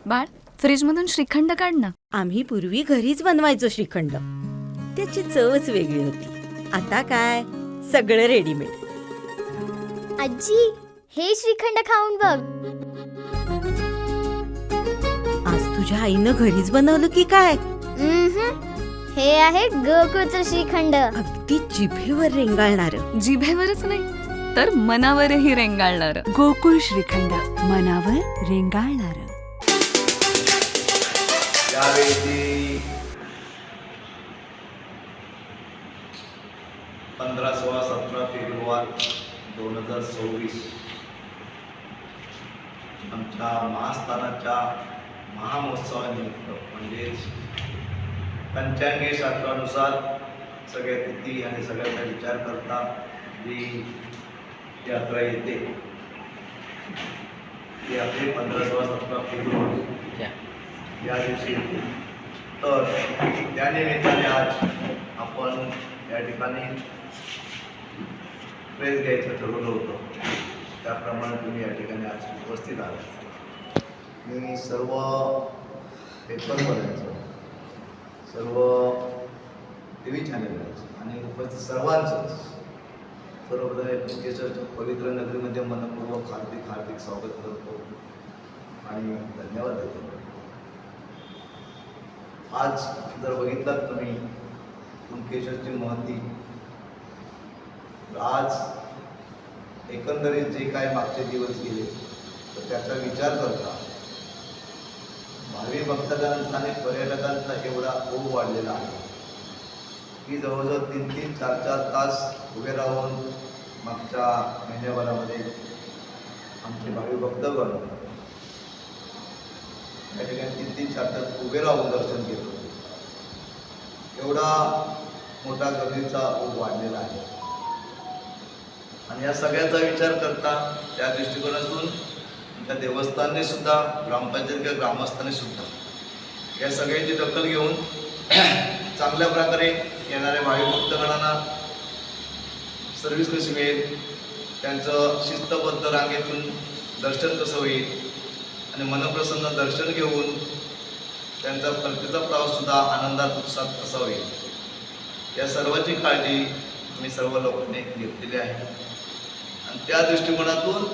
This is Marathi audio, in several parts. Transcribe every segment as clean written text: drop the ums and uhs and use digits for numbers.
बाळ, फ्रीजमधून श्रीखंड काढ ना. आम्ही पूर्वी घरीच बनवायचो श्रीखंड. त्याची चवच वेगळी होती. आता काय सगळं रेडीमेड. आजी, हे श्रीखंड खाऊन बघ. आज तुझ्या आईनं घरीच बनवलं की काय? हे आहे गोकुळचं श्रीखंड. अगदी जिभेवर रेंगाळणार. जिभेवरच नाही तर मनावरही रेंगाळणार. गोकुळ श्रीखंड, मनावर रेंगाळणार. यावेळी 15, 16, 17 फेब्रुवारी 2026 आमच्या महास्थानाच्या महामहोत्सवानिमित्त म्हणजेच पंचांगी शास्त्रानुसार सगळ्या तिथी आणि सगळ्याचा विचार करता जी यात्रा येते ती आपली 15, 16, 17 फेब्रुवारी या दिवशी येते. तर त्यानिमित्ताने आज आपण या ठिकाणी प्रेस घ्यायचं ठरवलं होतं. त्याप्रमाणे तुम्ही या ठिकाणी आज उपस्थित आहात. मी सर्व पेपरवाल्यांचं, सर्व टी व्ही चॅनलचं आणि उपस्थित सर्वांचंच सर्वप्रथम कुणकेश्वरच्या पवित्र नगरीमध्ये मनपूर्वक हार्दिक स्वागत करतो आणि धन्यवाद देतो. आज जर बघितलात तुम्ही कुणकेश्वरची महती, आज एकंदरीत जे काय मागचे दिवस गेले तर त्याचा विचार करता भावी भक्तगणांचा आणि पर्यटकांचा एवढा ओघ वाढलेला आहे की जवळजवळ 3-3, 4-4 तास उभे राहून मागच्या महिन्याभरामध्ये आमचे भावी भक्तगण या ठिकाणी 3-3, 4 तास उभे राहून दर्शन घेत होते. एवढा मोठा गर्दीचा ओघ वाढलेला आहे आणि या सगळ्याचा विचार करता त्या दृष्टिकोनातून त्या देवस्थानने सुद्धा, ग्रामपंचायत किंवा ग्रामस्थांनी सुद्धा या सगळ्याची दखल घेऊन चांगल्या प्रकारे येणाऱ्या भावी भक्तगणांना सर्व्हिस कशी मिळेल, त्यांचं शिस्तबद्ध रांगेतून दर्शन कसं होईल आणि मनप्रसन्न दर्शन घेऊन त्यांचा परतीचा प्रवाससुद्धा आनंदात उत्साहात कसा होईल, या सर्वांची काळजी मी सर्व लोकांनी घेतलेली आहे. आणि त्या दृष्टिकोनातून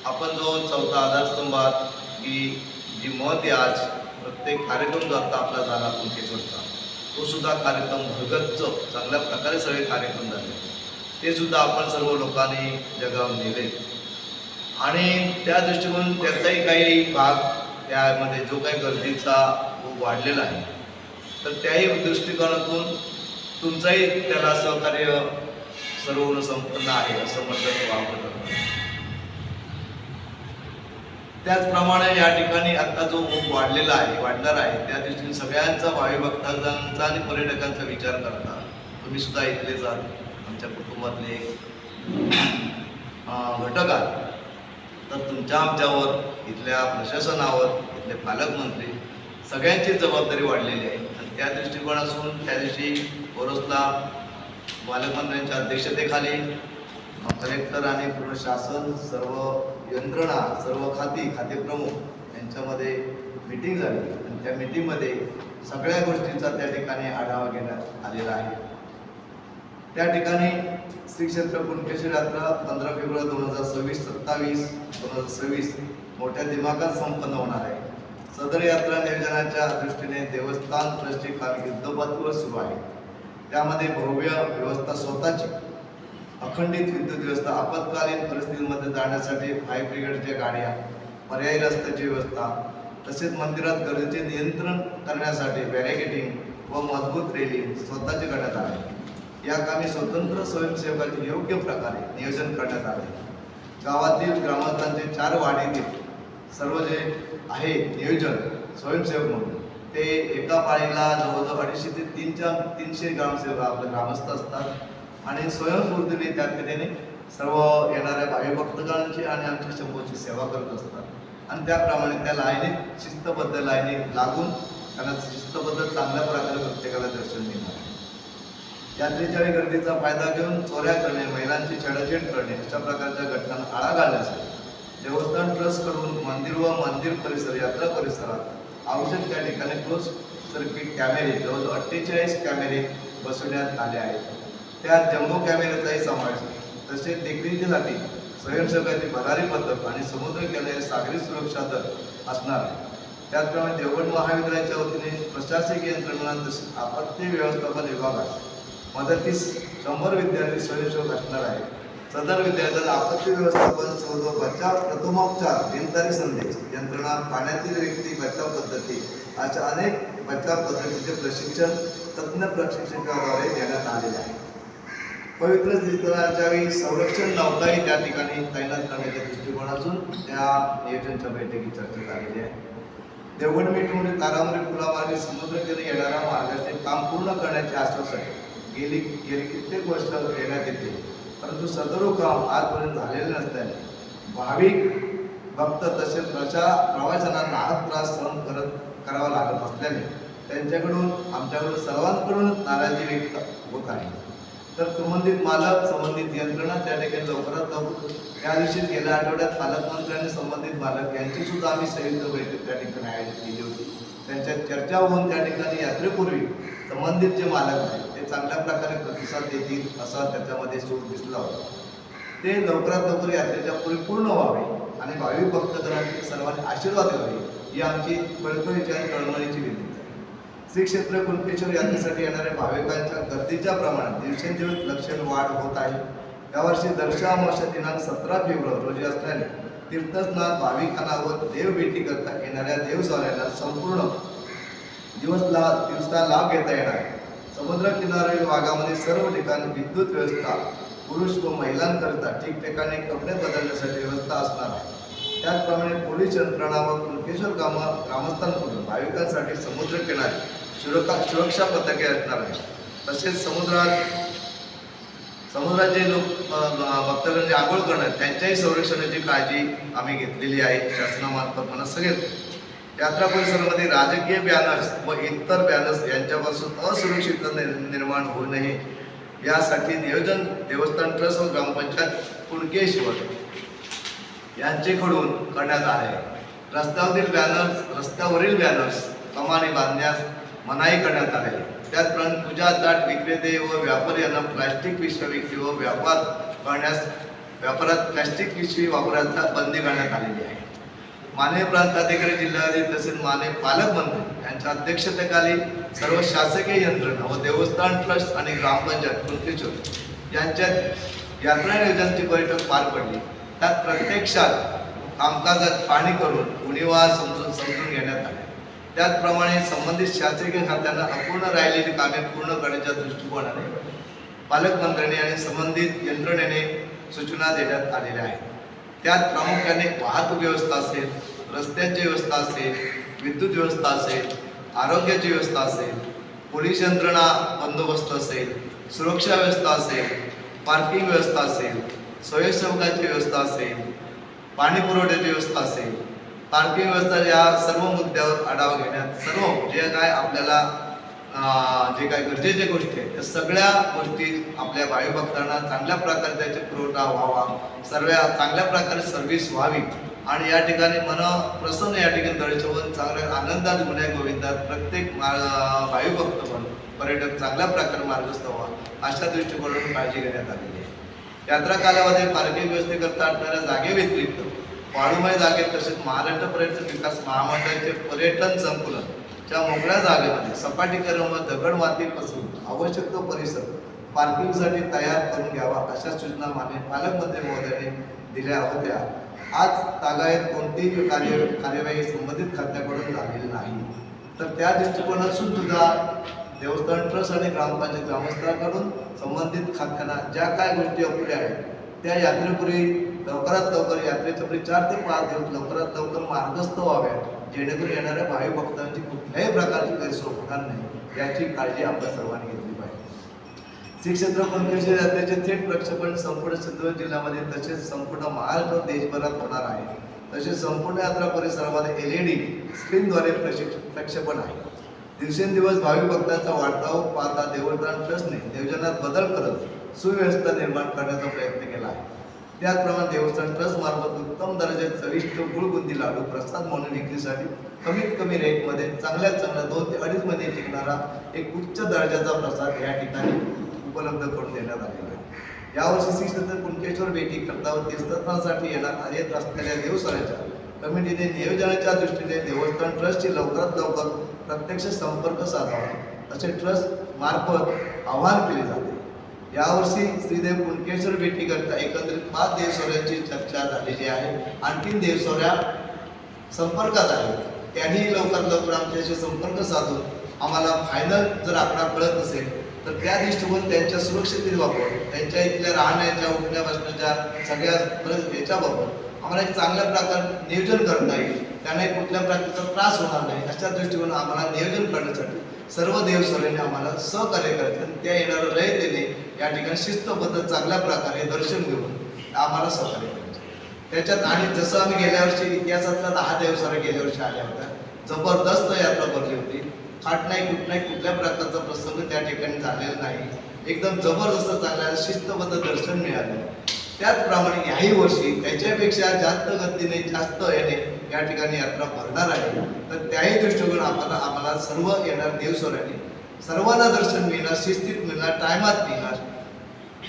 आपण जो 4था आधारस्तंभात की जी मत आहे आज प्रत्येक कार्यक्रम जो आता आपला झाला कुणकेश्वरचा, तो सुद्धा कार्यक्रम भरगच्च चांगल्या प्रकारे सगळे कार्यक्रम झाले, ते सुद्धा आपण सर्व लोकांनी जगावून नेले. आणि त्या दृष्टिकोन त्याचाही काही भाग त्यामध्ये जो काही गर्दीचा वाढलेला आहे तर त्याही दृष्टिकोनातून तुमचाही त्याला सहकार्य सर्व संपन्न आहे असं म्हटलं वापर करतो. त्याचप्रमाणे या ठिकाणी आता जो वाढलेला आहे, वाढणार आहे, त्या दृष्टीने सगळ्यांचा भावी भक्तांचा आणि पर्यटकांचा विचार करता तुम्ही सुद्धा इथलेच आहात, आमच्या कुटुंबातले घटक आहात. तर तुमच्या आमच्यावर, इथल्या प्रशासनावर, इथले पालकमंत्री सगळ्यांची जबाबदारी वाढलेली आहे. आणि त्या दृष्टिकोनातून त्या दिवशी ओरोसला पालकमंत्र्यांच्या अध्यक्षतेखाली कलेक्टर आणि पूर्ण शासन, सर्व यंत्रणा, सर्व खाते प्रमुख यांच्यामध्ये मीटिंग झाली आणि त्या मीटिंगमध्ये सगळ्या गोष्टींचा त्या ठिकाणी आढावा घेण्यात आलेला आहे. त्या ठिकाणी श्री क्षेत्र कुणकेश्वर यात्रा 15 फेब्रुवारी 2026, 27 मोठ्या दिमागात संपन्न होणार आहे. सदर यात्रा नियोजनाच्या दृष्टीने देवस्थान ट्रस्टचे काम युद्धपातळीवर सुरू आहे. त्यामध्ये भव्य व्यवस्था, स्वतःची अखंडित विद्युत व्यवस्था, आपत्कालीन परिस्थितीमध्ये जाण्यासाठी फायर ब्रिगेडच्या गाड्या, पर्यायी रस्त्याची व्यवस्था, तसेच मंदिरात गर्दीचे नियंत्रण करण्यासाठी बॅरिकेडिंग व मजबूत रेलिंग स्वतःचे करण्यात आले. या कामी स्वतंत्र स्वयंसेवकांचे योग्य प्रकारे नियोजन करण्यात आले. गावातील ग्रामस्थांचे 4 वाडीतील सर्व जे आहे नियोजन स्वयंसेवक म्हणून ते एका पाळीला जवळजवळ 250 ते 300 ग्रामसेवक आपले ग्रामस्थ असतात आणि स्वयंस्फूर्तीने त्या ठिकाणी सर्व येणाऱ्या भावी भक्तगणांची आणि आमच्या शंभूची सेवा करत असतात. आणि त्याप्रमाणे त्या लाईनीत शिस्तबद्ध लाईनीत लागून त्यांना शिस्तबद्ध चांगल्या प्रकारे प्रत्येकाला दर्शन देणार. यात्रेच्या वेळी गर्दीचा फायदा घेऊन चोऱ्या करणे, महिलांची छेडछाड करणे अशा प्रकारच्या घटनांना आळा घालण्यासाठी देवस्थान ट्रस्टकडून मंदिर व मंदिर परिसर यात्रा परिसरात आवश्यक त्या ठिकाणी क्लोज सर्किट कॅमेरे जवळजवळ 48 कॅमेरे बसवण्यात आले आहेत. त्यात जम्बो कॅमेऱ्याचाही समावेश आहे. तसेच देखरेखीसाठी स्वयंसेवकाची भरारी पथक आणि समुद्र किनारे सागरी सुरक्षा दल असणार आहे. त्याचप्रमाणे देवगड महाविद्यालयाच्या वतीने प्रशासकीय यंत्रणा तसेच आपत्ती व्यवस्थापन विभागात मदतीस 100 विद्यार्थी स्वयंसेवक असणार आहेत. सदर विद्यार्थ्यांना आपत्ती व्यवस्थापन, शोध व बचाव, प्रथमोपचार, बिनतारी संदेश यंत्रणा, पाण्यातील व्यक्ती बचाव पद्धती अशा अनेक बचाव पद्धतीचे प्रशिक्षण तज्ज्ञ प्रशिक्षकाद्वारे देण्यात आलेले आहे. पवित्र तीर्थस्थळाच्या वेळी संरक्षण नौकाही त्या ठिकाणी तैनात करण्याच्या दृष्टिकोनातून त्या नियोजनच्या बैठकीत चर्चा झालेली आहे. देवगड मेट्रोमध्ये तारांबरी पुलामार्गे समुद्रकिनारी येणाऱ्या मार्गाचे काम पूर्ण करण्याचे आश्वासन गेली कित्येक वर्ष देण्यात येते, परंतु सदर काम आजपर्यंत झालेले नसल्याने भाविक भक्त तसेच प्रवाशांना नाहक त्रास सहन करावा लागत असल्याने त्यांच्याकडून आमच्याकडून सर्वांकडून नाराजी व्यक्त होत आहे. तर संबंधित मालक, संबंधित यंत्रणा त्या ठिकाणी लवकरात लवकर त्या दिवशी गेल्या आठवड्यात पालकमंत्री आणि संबंधित मालक यांची सुद्धा आम्ही संयुक्त बैठक त्या ठिकाणी आयोजित केली होती. त्यांच्यात चर्चा होऊन त्या ठिकाणी यात्रेपूर्वी संबंधित जे मालक आहेत ते चांगल्या प्रकारे प्रतिसाद देतील असा त्याच्यामध्ये सूर दिसला होता. ते लवकरात लवकर यात्रेच्या पूर्ण व्हावे आणि भाविक भक्तजनांचे सर्वांनी आशीर्वाद घ्यावे ही आमची कळकळीची आणि तळमळीची विनंती आहे. श्री क्षेत्र कुणकेश्वर यात्रेसाठी येणाऱ्या भाविकांच्या गर्दीच्या प्रमाणात दिवसेंदिवस लक्षणीय वाढ होत आहे. यावर्षी दर्शन अमावस्या दिनांक 17 फेब्रुवारी रोजी असल्याने तीर्थस्नान भाविकांना व देवभेटी करता येणाऱ्या देवसाऱ्यांना संपूर्ण दिवसा लाभ घेता येणार आहे. समुद्र किनारील भागामध्ये सर्व ठिकाणी विद्युत व्यवस्था, पुरुष व महिलांकरिता ठिकठिकाणी कपडे बदलण्यासाठी व्यवस्था असणार आहे. त्याचप्रमाणे पोलीस यंत्रणा व कुणकेश्वर ग्रामस्थांकडून भाविकांसाठी समुद्र किनारी सुरक्षा पथके असणार आहे. तसेच समुद्रात जे लोक भक्तांची आंघोळ करणार त्यांच्याही संरक्षणाची काळजी आम्ही घेतलेली आहे शासनामार्फत. मला सगळेच यात्रा परिसरामध्ये राजकीय बॅनर्स व इतर बॅनर्स यांच्यापासून असुरक्षितता निर्माण होऊ नये यासाठी नियोजन देवस्थान ट्रस्ट व ग्रामपंचायत कुणकेश्वर यांचेकडून करण्यात आले. रस्त्यावरील बॅनर्स कमानी बांधण्यास मनाई करण्यात आले. त्याचप्रमाणे पूजा ताट विक्रेते व व्यापारी यांना प्लास्टिक पिशव्या विक्री व व्यापारात प्लास्टिक पिशवी वापरायला बंदी करण्यात आलेली आहे. माने प्रांताधिकारी, जिल्हाधिकारी तसेच माने पालकमंत्री यांच्या अध्यक्षतेखाली सर्व शासकीय यंत्रणा व देवस्थान ट्रस्ट आणि ग्रामपंचायत कुणकेश्वर यांच्यात यात्रा नियोजनाची बैठक पार पडली. त्यात प्रत्यक्षात कामकाजात पाहणी करून उणिवा समजून घेण्यात आले. त्याचप्रमाणे संबंधित शासकीय खात्यांना अपूर्ण राहिलेली कामे पूर्ण करण्याच्या दृष्टिकोनाने पालकमंत्र्यांनी आणि संबंधित यंत्रणेने सूचना देण्यात आलेल्या आहेत. त्यात प्रामुख्याने वाहतूक व्यवस्था असेल, रस्त्यांची व्यवस्था असेल, विद्युत व्यवस्था असेल, आरोग्याची व्यवस्था असेल, पोलीस यंत्रणा बंदोबस्त असेल, सुरक्षा व्यवस्था असेल, पार्किंग व्यवस्था असेल, स्वयंसेवकाची व्यवस्था असेल, पाणी पुरवठ्याची व्यवस्था असेल, पार्किंग व्यवस्था या सर्व मुद्द्यावर आढावा घेण्यात सर्व जे काय आपल्याला जे काही गरजेच्या गोष्टी आहेत त्या सगळ्या गोष्टी आपल्या भाविक भक्तांना चांगल्या प्रकारे त्याचा पुरवठा व्हावा, सर्व चांगल्या प्रकारे सर्व्हिस व्हावी आणि या ठिकाणी मन प्रसन्न या ठिकाणी दर्शवून चांगल्या आनंदात गुण्या गोविंदात प्रत्येक भाविक भक्त पण पर्यटक चांगल्या प्रकारे मार्गस्थ व्हावा अशा दृष्टिकोनातून काळजी घेण्यात आलेली आहे. यात्रा कालावधी पार्किंग व्यवस्थेकरता असणाऱ्या जागेव्यतिरिक्त वाळूमय जागेत तसेच महाराष्ट्र पर्यटन विकास महामंडळाचे पर्यटन संकुलनच्या मोकळ्या जागेमध्ये सपाटीकरण व दगड मातीपासून आवश्यक तो परिसर पार्किंगसाठी तयार करून घ्यावा अशा सूचना माननीय पालकमंत्री महोदयांनी दिल्या होत्या. आज तागायत कोणतीही कार्यवाही संबंधित खात्याकडून झालेली नाही. तर त्या दृष्टिकोनातून सुद्धा देवस्थान ट्रस्ट आणि ग्रामपंचायत ग्रामस्थांकडून संबंधित खात्यांना ज्या काय गोष्टी अपुऱ्या आहेत त्या यात्रेपूर्वी लवकरात लवकर यात्रेच्या पुढे 4 ते 5 दिवस लवकरात लवकर मार्गस्थ व्हाव्या जेणेकरून येणाऱ्या भाविक भक्तांची कुठल्याही प्रकारची गैरसोय होणार नाही याची काळजी आपल्या सर्वांनी घेतली पाहिजे. श्री क्षेत्र कुणकेश्वर यात्रेचे थेट प्रक्षेपण संपूर्ण सिंधुदुर्ग जिल्ह्यामध्ये तसेच संपूर्ण महाराष्ट्र देशभरात होणार आहे. तसेच संपूर्ण यात्रा परिसरामध्ये LED स्क्रीनद्वारे प्रक्षेपण आहे. दिवसेंदिवस भाविक भक्तांचा वाढता ओघ पाहता देवस्थान ट्रस्टने नियोजनात बदल करत सुव्यवस्था निर्माण करण्याचा प्रयत्न केला आहे. त्याचप्रमाणे देवस्थान ट्रस्ट मार्फत उत्तम दर्जाचे चविष्ट गुळबुंदी लाडू प्रसाद म्हणून विक्रीसाठी कमीत कमी रेटमध्ये चांगल्यात चांगला 2 ते 2.5 महिने टिकणारा एक उच्च दर्जाचा प्रसाद या ठिकाणी उपलब्ध करून देण्यात आलेला आहे. यावर्षी श्री संत कुणकेश्वर भेटी करता व तीर्थस्थानासाठी येत असलेल्या देवस्थानाच्या कमिटीने नियोजनाच्या दृष्टीने देवस्थान ट्रस्टची लवकरात लवकर प्रत्यक्ष संपर्क साधावा असे ट्रस्ट मार्फत आवाहन केले जाते. यावर्षी श्रीदेव कुणकेश्वर भेटीकरता एकंदरीत 5 देवस्वऱ्यांची चर्चा झालेली आहे. आणखीन देवस्वऱ्या संपर्कात आहे. त्यांनी लवकरात लवकर आमच्याशी संपर्क साधून आम्हाला फायनल जर आकडा कळत असेल तर त्या दृष्टीकोन त्यांच्या सुरक्षिततेबाबत, त्यांच्या इथल्या राहण्याच्या उठण्या बसण्याच्या सगळ्या याच्याबाबत आम्हाला एक चांगल्या प्रकारे नियोजन करता येईल. त्यांना कुठल्या प्रकारचा त्रास होणार नाही अशा दृष्टीकोन आम्हाला नियोजन करण्यासाठी सर्व देवस्वऱ्यांनी आम्हाला सहकार्य करायचे आणि त्या येणाऱ्या रयतेने या ठिकाणी शिस्तबद्ध चांगल्या प्रकारे दर्शन घेऊन आम्हाला सहकार्य करायचे. त्याच्यात आणि जसं आम्ही गेल्या वर्षी इतिहासातल्या 10 देवस्वऱ्या गेल्या वर्षी आल्या होत्या, जबरदस्त यात्रा भरली होती. खाट नाही कुठ नाही कुठल्या प्रकारचा प्रसंग त्या ठिकाणी झालेला नाही. एकदम जबरदस्त चांगल्या शिस्तबद्ध दर्शन मिळालं. त्याचप्रमाणे याही वर्षी त्याच्यापेक्षा जास्त गतीने जास्त याने या ठिकाणी यात्रा भरणार आहे. तर त्याही दृष्टीकोन आम्हाला सर्व येणार देवस्वऱ्यांनी सर्वांना दर्शन मिळणार, शिस्तीत मिळणार, टायमात मिळणार.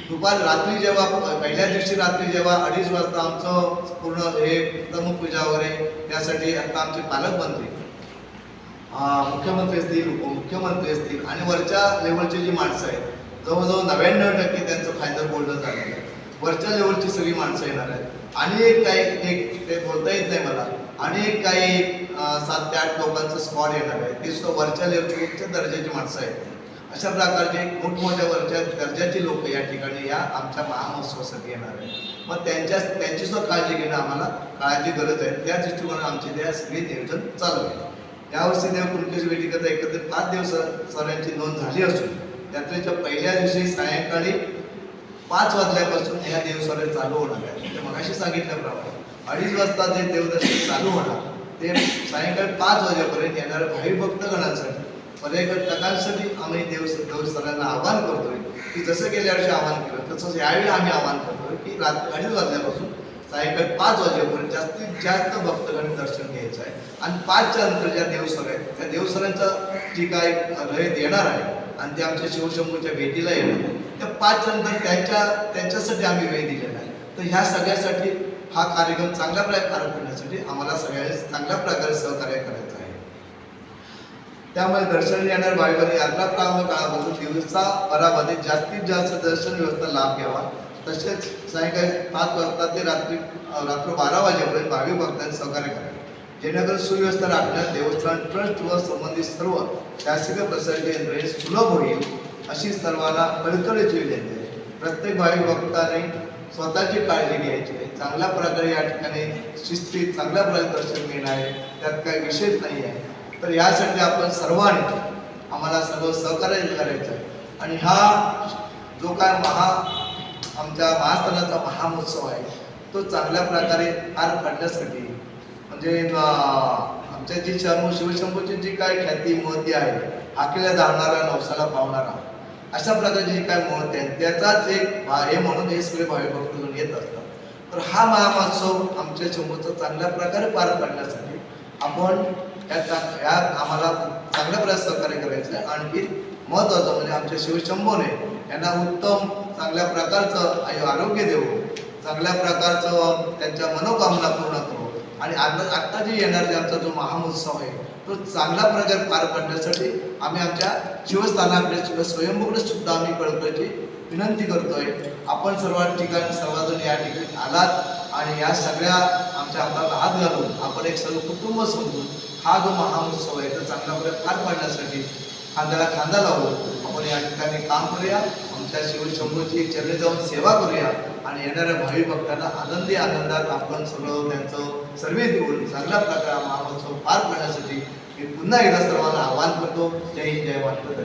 दुपार रात्री जेव्हा पहिल्या दिवशी रात्री जेव्हा 2:30 वाजता आमचं पूर्ण हे प्रमुख पूजा वगैरे त्यासाठी आता आमचे पालकमंत्री, मुख्यमंत्री असतील, उपमुख्यमंत्री असतील आणि वरच्या लेवलची जी माणसं आहेत जवळजवळ 99% त्यांचं फायनल बोलणं झालेलं आहे. वरच्या लेवलची सगळी माणसं येणार आहेत. आणि एक ते बोलता येत नाही मला, आणि एक काही 7 ते 8 लोकांचं स्क्वॉड येणार आहे. ते सुद्धा वरच्या लेवलची उच्च दर्जाची माणसं आहेत. अशा प्रकारचे मोठमोठ्या वरच्या दर्जाची लोक या ठिकाणी या आमच्या महामहोत्सवासाठी येणार आहेत. मग त्यांची सुद्धा काळजी घेणं आम्हाला काळाची गरज आहे. त्या दृष्टीकोनाने आमचे त्या सगळे नियोजन चालू आहे. यावर्षी देव कुणकेश्वर भेटीकरता एकत्रित 5 देवस्वऱ्यांची नोंद झाली असून यात्रेच्या पहिल्या दिवशी सायंकाळी 5 वाजल्यापासून ह्या देवस्वऱ्या चालू होणार आहेत. ते मगाशी सांगितल्याप्रमाणे 2:30 वाजता जे देवदर्शन चालू होणार ते सायंकाळी 5 वाजेपर्यंत येणाऱ्या भावी भक्तगणांसाठी, पर्यटकांसाठी आम्ही देवस्वऱ्यांना आवाहन करतोय की जसं गेल्या वर्षी आवाहन केलं तसंच यावेळी आम्ही आवाहन करतोय की रात्री 2:30 वाजल्यापासून सायंकाळी 5 वाजेपर्यंत जास्तीत जास्त भक्तगण दर्शन घ्यायचं आहे. आणि 5च्या नंतर ज्या देवस्वऱ्या आहेत त्या देवस्वऱ्यांचा जी काय रयत येणार आहे आणि ते आमच्या शिवशंभूच्या भेटीला येणार, त्या 5च्या नंतर त्यांच्यासाठी आम्ही वेळ दिलेला आहे. तर ह्या सगळ्यासाठी हा कार्यक्रम चांगल्या प्रकारे पार पाडण्यासाठी आम्हाला सगळ्यांनी चांगल्या प्रकारे सहकार्य करायचं आहे. त्यामुळे दर्शन येणार भाविकांनी यात्रा प्रारंभ काळापासून दिवसाभरामध्ये जास्तीत जास्त दर्शन व्यवस्था लाभ घ्यावा. तसेच सायंकाळी 5 वाजता ते रात्री 12 वाजेपर्यंत भाविक भक्तांनी सहकार्य करावे, जेणेकरून सुव्यवस्था राखण्यास देवस्थान ट्रस्ट व संबंधित सर्व शासकीय प्रशासकीय यंत्रणे सुलभ होईल अशी सर्वांना कळकळीची विनंती आहे. प्रत्येक भाविक भक्ताने स्वतःची काळजी घ्यायची आहे. चांगल्या प्रकारे या ठिकाणी शिस्तीत चांगल्या प्रकारे दर्शन घेणं आहे, त्यात काही विषय नाही आहे. तर यासाठी आपण सर्वांनी आम्हाला सर्व सहकार्य करायचं आहे. आणि हा जो काय आमच्या महास्थानाचा महामहोत्सव आहे तो चांगल्या प्रकारे पार पाडण्यासाठी म्हणजे आमच्या जी शिवशंभूची जी काय ख्याती महती आहे, हाकेला धावणारा नवसाला पावणारा, अशा प्रकारची जी काय महती आहे त्याचाच एक हे म्हणून हे सगळे भाविक भक्त येत असतात. तर हा महामहोत्सव आमच्या शंभूचा चांगल्या प्रकारे पार पाडण्यासाठी आपण आम्हाला चांगल्या प्रकारे सहकार्य करायचं आहे. आणखी महत्त्वाचं म्हणजे आमच्या शिवशंभूने यांना उत्तम चांगल्या प्रकारचं आरोग्य देऊ, चांगल्या प्रकारचं त्यांच्या मनोकामना पूर्ण करू आणि आत्ता जे येणारे आमचा जो महामहोत्सव आहे तो चांगल्या प्रकारे पार पाडण्यासाठी आम्ही आमच्या शिवस्थानाकडे सुद्धा स्वयंभूकडे सुद्धा आम्ही कळकळीची विनंती करतोय. आपण सर्व ठिकाणी सर्वजण या ठिकाणी आलात आणि या सगळ्या आमच्या हाताला हात घालून आपण एक सर्व कुटुंब समजून हा जो महामहोत्सव आहे तो चांगल्या प्रकारे पार पाडण्यासाठी खांद्याला खांदा लावून आपण या ठिकाणी काम करूया. आमच्या शिवशंभूची चरणी जाऊन सेवा करूया आणि येणाऱ्या भाविक भक्तांना आनंदात आपण सगळं त्यांचं सर्व्हिस देऊन चांगल्या प्रकारे महामहोत्सव पार पाडण्यासाठी मी पुन्हा एकदा सर्वांना आवाहन करतो. जय हिंद, जय महाराष्ट्र.